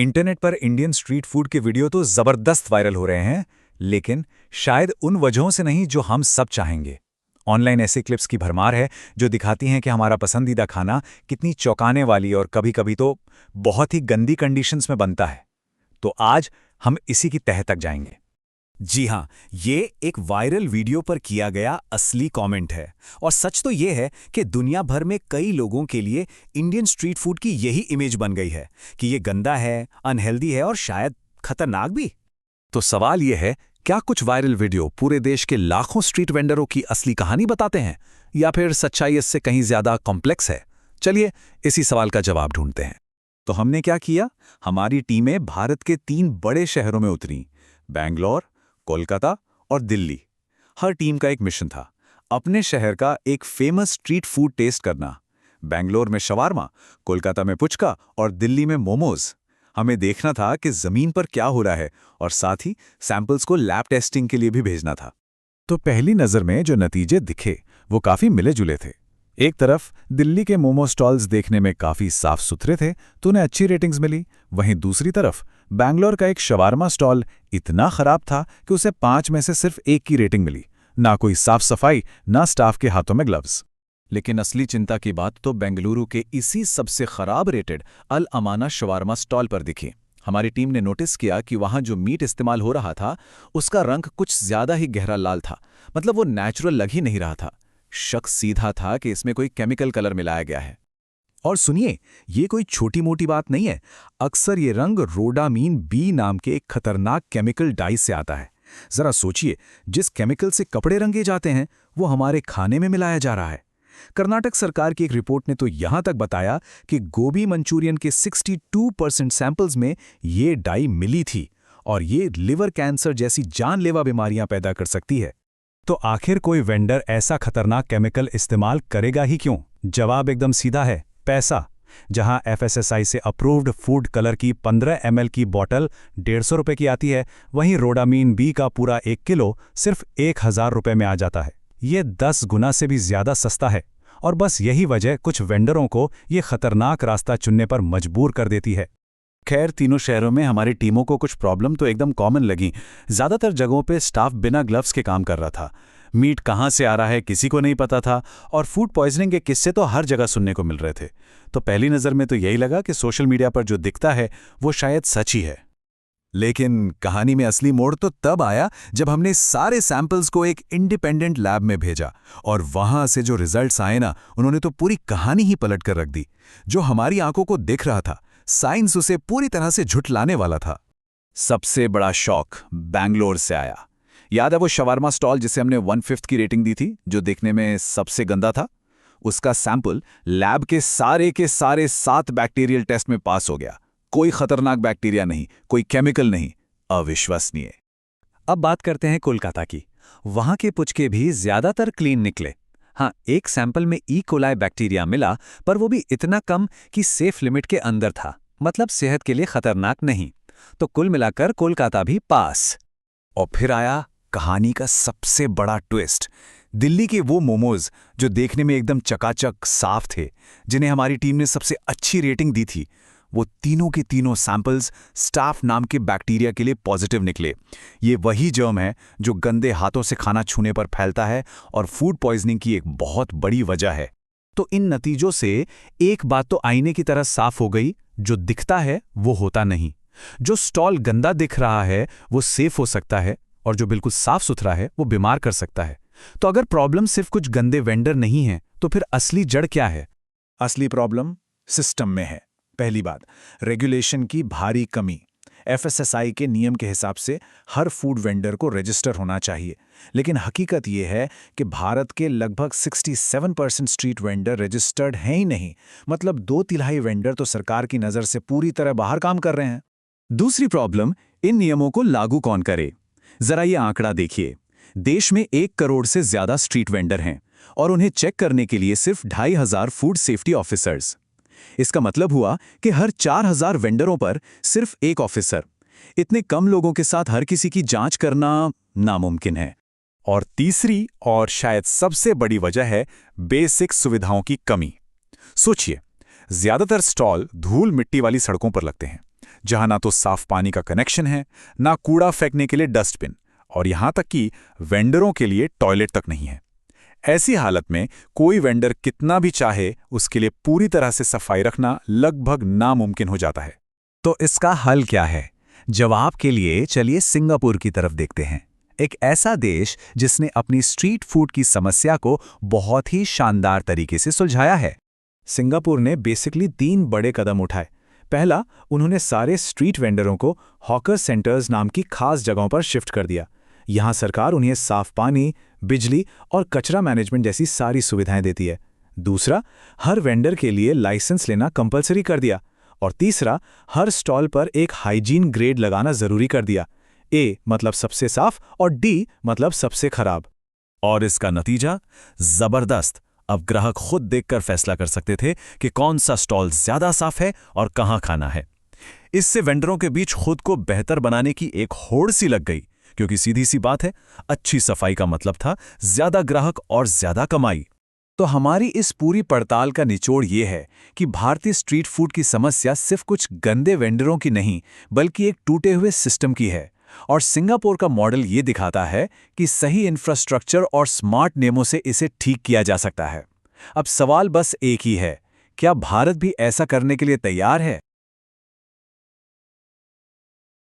Internet पर Indian street food के video तो जबरदस्त वायरल हो रहे हैं, लेकिन शायद उन वजहों से नहीं जो हम सब चाहेंगे। ऑनलाइन ऐसे क्लिप्स की भरमार है जो दिखाती हैं कि हमारा पसंदीदा खाना कितनी चौंकाने वाली और कभी-कभी तो बहुत ही गंदी कंडीशंस में बनता है। तो आज हम इसी की तह तक जाएंगे। जी हाँ, ये एक वायरल वीडियो पर किया गया असली कमेंट है। और सच तो ये है कि दुनिया भर में कई लोगों के लिए इंडियन स्ट्रीट फूड की यही इमेज बन गई है कि ये गंदा है, अनहेल्दी है और शायद खतरनाक भी। तो सवाल यह है, क्या कुछ वायरल वीडियो पूरे देश के लाखों स्ट्रीट वेंडरों की असली कहानी बताते हैं, या फिर सच्चाई इससे कहीं ज्यादा कॉम्प्लेक्स है? चलिए इसी सवाल का जवाब ढूंढते हैं। तो हमने क्या किया? हमारी टीमें भारत के 3 बड़े शहरों में उतरी, बैंगलोर, कोलकाता और दिल्ली। हर टीम का एक मिशन था, अपने शहर का एक फेमस स्ट्रीट फूड टेस्ट करना। बैंगलोर में शवारमा, कोलकाता में पुचका और दिल्ली में मोमोज। हमें देखना था कि जमीन पर क्या हो रहा है और साथ ही सैंपल्स को लैब टेस्टिंग के लिए भी भेजना था। तो पहली नज़र में जो नतीजे दिखे वो काफ़ी मिले जुले थे। एक तरफ दिल्ली के मोमो स्टॉल्स देखने में काफ़ी साफ सुथरे थे तो उन्हें अच्छी रेटिंग्स मिली। वहीं दूसरी तरफ बैंगलोर का एक शवारमा स्टॉल इतना खराब था कि उसे 5 में से सिर्फ 1 की रेटिंग मिली। ना कोई साफ सफाई, ना स्टाफ के हाथों में ग्लव्स। लेकिन असली चिंता की बात तो बेंगलुरु के इसी सबसे खराब रेटेड अल अमाना शवारमा स्टॉल पर दिखी। हमारी टीम ने नोटिस किया कि वहां जो मीट इस्तेमाल हो रहा था उसका रंग कुछ ज्यादा ही गहरा लाल था। मतलब वो नेचुरल लग ही नहीं रहा था। शक सीधा था कि इसमें कोई केमिकल कलर मिलाया गया है। और सुनिए, ये कोई छोटी मोटी बात नहीं है। अक्सर ये रंग रोडामीन बी नाम के एक खतरनाक केमिकल डाई से आता है। जरा सोचिए, जिस केमिकल से कपड़े रंगे जाते हैं वो हमारे खाने में मिलाया जा रहा है। कर्नाटक सरकार की एक रिपोर्ट ने तो यहां तक बताया कि गोभी मंचूरियन के 62% सैंपल्स में ये डाई मिली थी और ये लिवर कैंसर जैसी जानलेवा बीमारियां पैदा कर सकती है। तो आखिर कोई वेंडर ऐसा खतरनाक केमिकल इस्तेमाल करेगा ही क्यों? जवाब एकदम सीधा है, पैसा। जहां FSSAI से अप्रूव्ड फूड कलर की 15 ml की बॉटल 150 रुपए की आती है, वहीं रोडामीन बी का पूरा 1 किलो सिर्फ 1000 रुपए में आ जाता है। ये 10 गुना से भी ज्यादा सस्ता है और बस यही वजह कुछ वेंडरों को ये खतरनाक रास्ता चुनने पर मजबूर कर देती है। खैर, तीनों शहरों में हमारी टीमों को कुछ प्रॉब्लम तो एकदम कॉमन लगी। ज़्यादातर जगहों पे स्टाफ बिना ग्लव्स के काम कर रहा था। मीट कहाँ से आ रहा है किसी को नहीं पता था और फूड पॉइजनिंग के किस्से तो हर जगह सुनने को मिल रहे थे। तो पहली नज़र में तो यही लगा कि सोशल मीडिया पर जो दिखता है वो शायद सच ही है। लेकिन कहानी में असली मोड़ तो तब आया जब हमने सारे सैंपल्स को एक इंडिपेंडेंट लैब में भेजा और वहां से जो रिजल्ट्स आए ना, उन्होंने तो पूरी कहानी ही पलट कर रख दी। जो हमारी आंखों को दिख रहा था, साइंस उसे पूरी तरह से झुठलाने वाला था। सबसे बड़ा शॉक बैंगलोर से आया। याद है वो शवारमा स्टॉल जिसे हमने 1/5 की रेटिंग दी थी, जो देखने में सबसे गंदा था? उसका सैंपल लैब के सारे 7 बैक्टीरियल टेस्ट में पास हो गया। कोई खतरनाक बैक्टीरिया नहीं, कोई केमिकल नहीं। अविश्वसनीय। अब बात करते हैं कोलकाता की। वहां के पुचके भी ज्यादातर क्लीन निकले। हाँ, एक सैंपल में ई कोलाई बैक्टीरिया मिला, पर वो भी इतना कम कि सेफ लिमिट के अंदर था, मतलब सेहत के लिए खतरनाक नहीं। तो कुल मिलाकर कोलकाता भी पास। और फिर आया कहानी का सबसे बड़ा ट्विस्ट। दिल्ली के वो मोमोज जो देखने में एकदम चकाचक साफ थे, जिन्हें हमारी टीम ने सबसे अच्छी रेटिंग दी थी, वो तीनों के तीनों सैंपल्स स्टाफ नाम के बैक्टीरिया के लिए पॉजिटिव निकले। ये वही जर्म है जो गंदे हाथों से खाना छूने पर फैलता है और फूड पॉइजनिंग की एक बहुत बड़ी वजह है। तो इन नतीजों से एक बात तो आईने की तरह साफ हो गई, जो दिखता है वो होता नहीं। जो स्टॉल गंदा दिख रहा है वो सेफ हो सकता है और जो बिल्कुल साफ सुथरा है वो बीमार कर सकता है। तो अगर प्रॉब्लम सिर्फ कुछ गंदे वेंडर नहीं है तो फिर असली जड़ क्या है? असली प्रॉब्लम सिस्टम में है। पहली बात, रेगुलेशन की भारी कमी। FSSAI के नियम के हिसाब से हर फूड वेंडर को रजिस्टर होना चाहिए, लेकिन हकीकत यह है कि भारत के लगभग 67% स्ट्रीट वेंडर रजिस्टर्ड हैं ही नहीं। मतलब 2/3 वेंडर तो सरकार की नज़र से पूरी तरह बाहर काम कर रहे हैं। दूसरी प्रॉब्लम, इन नियमों को लागू कौन करे? जरा ये आंकड़ा देखिए। देश में 1 करोड़ से ज्यादा स्ट्रीट वेंडर हैं और उन्हें चेक करने के लिए सिर्फ 2500 फूड सेफ्टी ऑफिसर्स। इसका मतलब हुआ कि हर 4000 वेंडरों पर सिर्फ 1 ऑफिसर। इतने कम लोगों के साथ हर किसी की जांच करना नामुमकिन है। और तीसरी और शायद सबसे बड़ी वजह है बेसिक सुविधाओं की कमी। सोचिए, ज्यादातर स्टॉल धूल मिट्टी वाली सड़कों पर लगते हैं, जहां ना तो साफ पानी का कनेक्शन है, ना कूड़ा फेंकने के लिए डस्टबिन, और यहां तक कि वेंडरों के लिए टॉयलेट तक नहीं है। ऐसी हालत में कोई वेंडर कितना भी चाहे उसके लिए पूरी तरह से सफाई रखना लगभग नामुमकिन हो जाता है। तो इसका हल क्या है? जवाब के लिए चलिए सिंगापुर की तरफ देखते हैं। एक ऐसा देश जिसने अपनी स्ट्रीट फूड की समस्या को बहुत ही शानदार तरीके से सुलझाया है। सिंगापुर ने बेसिकली 3 बड़े कदम उठाए। पहला, उन्होंने सारे स्ट्रीट वेंडरों को हॉकर सेंटर्स नाम की खास जगहों पर शिफ्ट कर दिया। यहाँ सरकार उन्हें साफ पानी, बिजली और कचरा मैनेजमेंट जैसी सारी सुविधाएं देती है। दूसरा, हर वेंडर के लिए लाइसेंस लेना कंपलसरी कर दिया। और तीसरा, हर स्टॉल पर एक हाइजीन ग्रेड लगाना जरूरी कर दिया। ए मतलब सबसे साफ और डी मतलब सबसे खराब। और इसका नतीजा जबरदस्त। अब ग्राहक खुद देखकर फैसला कर सकते थे कि कौन सा स्टॉल ज्यादा साफ है और कहां खाना है। इससे वेंडरों के बीच खुद को बेहतर बनाने की एक होड़ सी लग गई, क्योंकि सीधी सी बात है, अच्छी सफाई का मतलब था ज्यादा ग्राहक और ज्यादा कमाई। तो हमारी इस पूरी पड़ताल का निचोड़ ये है कि भारतीय स्ट्रीट फूड की समस्या सिर्फ कुछ गंदे वेंडरों की नहीं, बल्कि एक टूटे हुए सिस्टम की है। और सिंगापुर का मॉडल ये दिखाता है कि सही इंफ्रास्ट्रक्चर और स्मार्ट नियमों से इसे ठीक किया जा सकता है। अब सवाल बस एक ही है, क्या भारत भी ऐसा करने के लिए तैयार है?